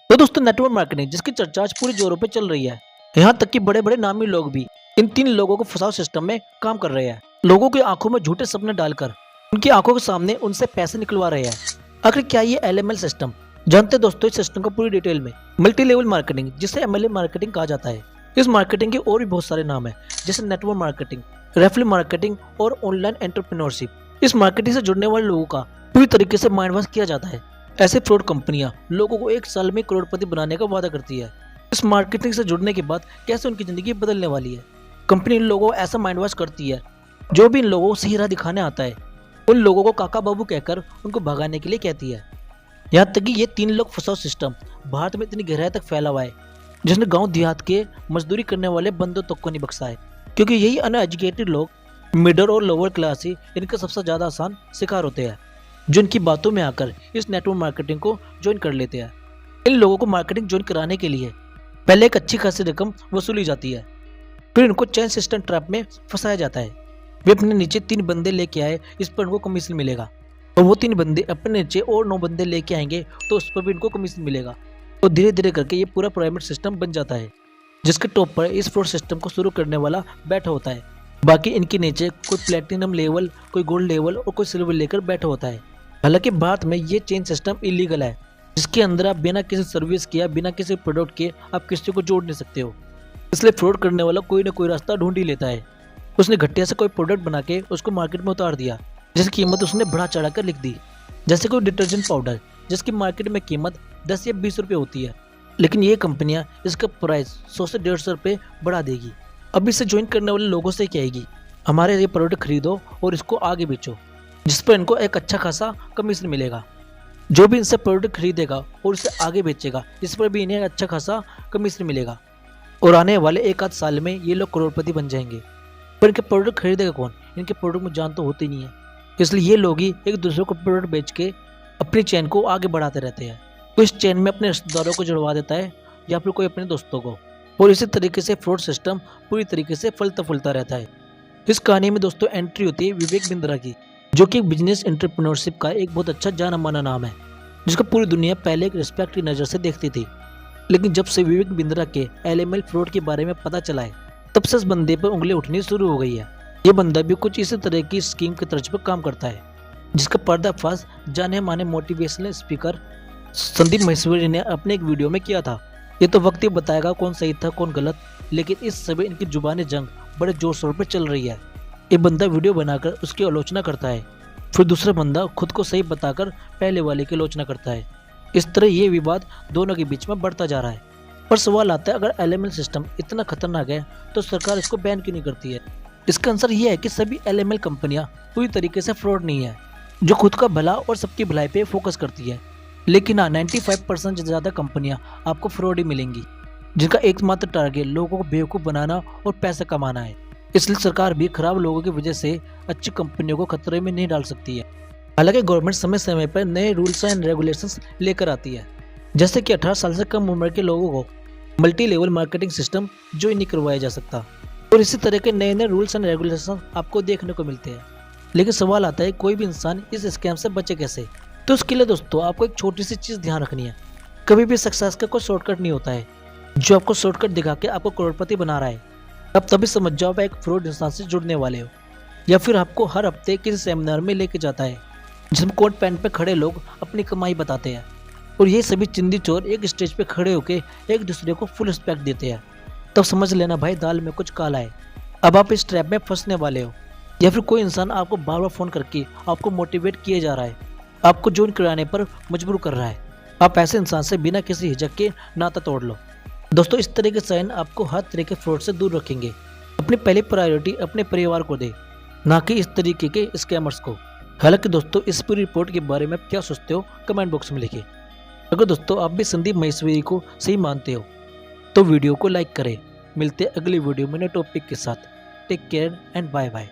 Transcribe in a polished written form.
तो दोस्तों network marketing जिसकी चर्चा आज पूरे जोरों पे चल रही है। यहाँ तक कि बड़े बड़े नामी लोग भी इन तीन लोगों को फंसाओ सिस्टम में काम कर रहे हैं। लोगों की आंखों में झूठे सपने डालकर उनकी आंखों के सामने उनसे पैसे निकलवा रहे हैं। आखिर क्या ये एलएमएल सिस्टम? जानते दोस्तों इस सिस्टम को पूरी डिटेल में। मल्टी लेवल मार्केटिंग जिसे एमएलए मार्केटिंग कहा जाता है। इस मार्केटिंग के और भी बहुत सारे नाम है, जैसे नेटवर्क मार्केटिंग, रेफरल मार्केटिंग और ऑनलाइन एंटरप्रेन्योरशिप। इस मार्केटिंग से जुड़ने वाले लोगों का पूरी तरीके से माइंड वॉश किया जाता है। ऐसे फ्रॉड कंपनियां लोगों को एक साल में करोड़पति बनाने का वादा करती है। इस मार्केटिंग से जुड़ने के बाद कैसे उनकी जिंदगी बदलने वाली है। कंपनी इन लोगों को ऐसा माइंड वॉश करती है, जो भी इन लोगों को सही राह दिखाने आता है उन लोगों को काका बाबू कहकर उनको भगाने के लिए कहती है। यहाँ तक कि ये तीन लोग फंसाओ सिस्टम भारत में इतनी गहराई तक फैला हुआ है, जिसने गांव देहात के मजदूरी करने वाले बंदों तक को नहीं बख्शा है। क्योंकि यही अनएजुकेटेड लोग, मिडिल और लोअर क्लास ही इनका सबसे ज्यादा आसान शिकार होते हैं, जो इनकी बातों में आकर इस नेटवर्क मार्केटिंग को ज्वाइन कर लेते हैं। इन लोगों को मार्केटिंग ज्वाइन कराने के लिए पहले एक अच्छी खासी रकम वसूली जाती है, फिर इनको चेन सिस्टम ट्रैप में फंसाया जाता है। वे अपने नीचे 3 बंदे लेके आए, इस पर इनको कमीशन मिलेगा, और वो 3 बंदे अपने नीचे और 9 बंदे लेके आएंगे तो उस पर भी इनको कमीशन मिलेगा। तो धीरे धीरे करके ये पूरा पिरामिड सिस्टम बन जाता है, जिसके टॉप पर इस फ्रॉड सिस्टम को शुरू करने वाला बैठा होता है। बाकी इनके नीचे कोई प्लेटिनम लेवल, कोई गोल्ड लेवल और कोई सिल्वर लेकर बैठा होता है। हालांकि भारत में ये चेन सिस्टम इलीगल है, जिसके अंदर आप बिना किसी सर्विस के, बिना किसी प्रोडक्ट के आप किसी को जोड़ नहीं सकते हो। इसलिए फ्रॉड करने वाला कोई ना कोई रास्ता ढूंढ ही लेता है। उसने घटिया से कोई प्रोडक्ट बना के उसको मार्केट में उतार दिया, जिसकी कीमत उसने बढ़ा चढ़ा कर लिख दी। जैसे कोई डिटर्जेंट पाउडर जिसकी मार्केट में कीमत 10 या 20 रुपये होती है, लेकिन ये कंपनियां इसका प्राइस 100 से 150 रुपये बढ़ा देगी। अब इसे ज्वाइन करने वाले लोगों से कहेगी हमारे ये प्रोडक्ट खरीदो और इसको आगे बेचो, जिस पर इनको एक अच्छा खासा कमीशन मिलेगा। जो भी इनसे प्रोडक्ट खरीदेगा और इसे आगे बेचेगा, इस पर भी इन्हें अच्छा खासा कमीशन मिलेगा। और आने वाले 1 आध साल में ये लोग करोड़पति बन जाएंगे। पर इनके प्रोडक्ट खरीदेगा कौन? इनके प्रोडक्ट में जान तो होती नहीं है, इसलिए ये लोग ही एक दूसरे को प्रोडक्ट बेच के अपनी चेन को आगे बढ़ाते रहते हैं। कोई इस चेन में अपने रिश्तेदारों को जुड़वा देता है या फिर कोई अपने दोस्तों को, और इसी तरीके से फ्रॉड सिस्टम पूरी तरीके से फलता फूलता रहता है। इस कहानी में दोस्तों एंट्री होती है विवेक बिंद्रा की, जो कि बिजनेस एंटरप्रेन्योरशिप का एक बहुत अच्छा जाना माना नाम है, जिसको पूरी दुनिया पहले एक रिस्पेक्ट की नज़र से देखती थी। लेकिन जब से विवेक बिंद्रा के एलएमएल फ्रॉड के बारे में पता चला है, तब से इस बंदे पर उंगली उठनी शुरू हो गई है। ये बंदा भी कुछ इसी तरह की स्कीम की तर्ज पर काम करता है, जिसका पर्दाफाश जाने माने मोटिवेशनल स्पीकर संदीप महेश्वरी ने अपने एक वीडियो में किया था। ये तो वक्त ही बताएगा कौन सही था कौन गलत, लेकिन इस समय इनकी जुबानी जंग बड़े जोर शोर पर चल रही है। ये बंदा वीडियो बनाकर उसकी आलोचना करता है, फिर दूसरा बंदा खुद को सही बताकर पहले वाले की आलोचना करता है। इस तरह ये विवाद दोनों के बीच में बढ़ता जा रहा है। पर सवाल आता है, अगर एलएमएल सिस्टम इतना खतरनाक है तो सरकार इसको बैन क्यों नहीं करती है? इसका आंसर ये है कि सभी एलएमएल कंपनियां पूरी तरीके से फ्रॉड नहीं है, जो खुद का भला और सबकी भलाई पे फोकस करती है। लेकिन हाँ, 95% से ज्यादा कंपनियां आपको फ्रॉड ही मिलेंगी, जिनका एकमात्र टारगेट लोगों को बेवकूफ़ बनाना और पैसा कमाना है। इसलिए सरकार भी खराब लोगों की वजह से अच्छी कंपनियों को खतरे में नहीं डाल सकती है। हालांकि गवर्नमेंट समय समय पर नए रूल्स एंड रेगुलेशंस लेकर आती है, जैसे कि 18 साल से कम उम्र के लोगों को मल्टी लेवल मार्केटिंग सिस्टम जो नहीं करवाया जा सकता, और इसी तरह के नए नए रूल्स एंड रेगुलेशन आपको देखने को मिलते हैं। लेकिन सवाल आता है, कोई भी इंसान इस स्कैम से बचे कैसे? तो उसके लिए दोस्तों आपको एक छोटी सी चीज़ ध्यान रखनी है। कभी भी सक्सेस का कोई शॉर्टकट नहीं होता है, जो आपको शॉर्टकट दिखा के आपको करोड़पति बना रहा है। अब तभी समझ जाओ आप एक फ्रॉड इंसान से जुड़ने वाले हो, या फिर आपको हर हफ्ते किसी सेमिनार में लेके जाता है, जिसमें कोट पैंट पे खड़े लोग अपनी कमाई बताते हैं, और ये सभी चिंदी चोर एक स्टेज पे खड़े होकर एक दूसरे को फुल रिस्पेक्ट देते हैं। तब समझ लेना भाई, दाल में कुछ काला है। अब आप इस ट्रैप में फंसने वाले हो, या फिर कोई इंसान आपको बार बार फोन करके आपको मोटिवेट किए जा रहा है, आपको ज्वाइन कराने पर मजबूर कर रहा है। आप ऐसे इंसान से बिना किसी हिचक के नाता तोड़ लो। दोस्तों इस तरह के साइन आपको हर तरह के फ्रॉड से दूर रखेंगे। अपनी पहली प्रायोरिटी अपने परिवार को दे, ना कि इस तरीके के स्कैमर्स को। हालांकि दोस्तों इस पूरी रिपोर्ट के बारे में आप क्या सोचते हो कमेंट बॉक्स में लिखिए। अगर दोस्तों आप भी संदीप महेश्वरी को सही मानते हो तो वीडियो को लाइक करें। मिलते हैं अगली वीडियो में नए टॉपिक के साथ। Take care and bye bye.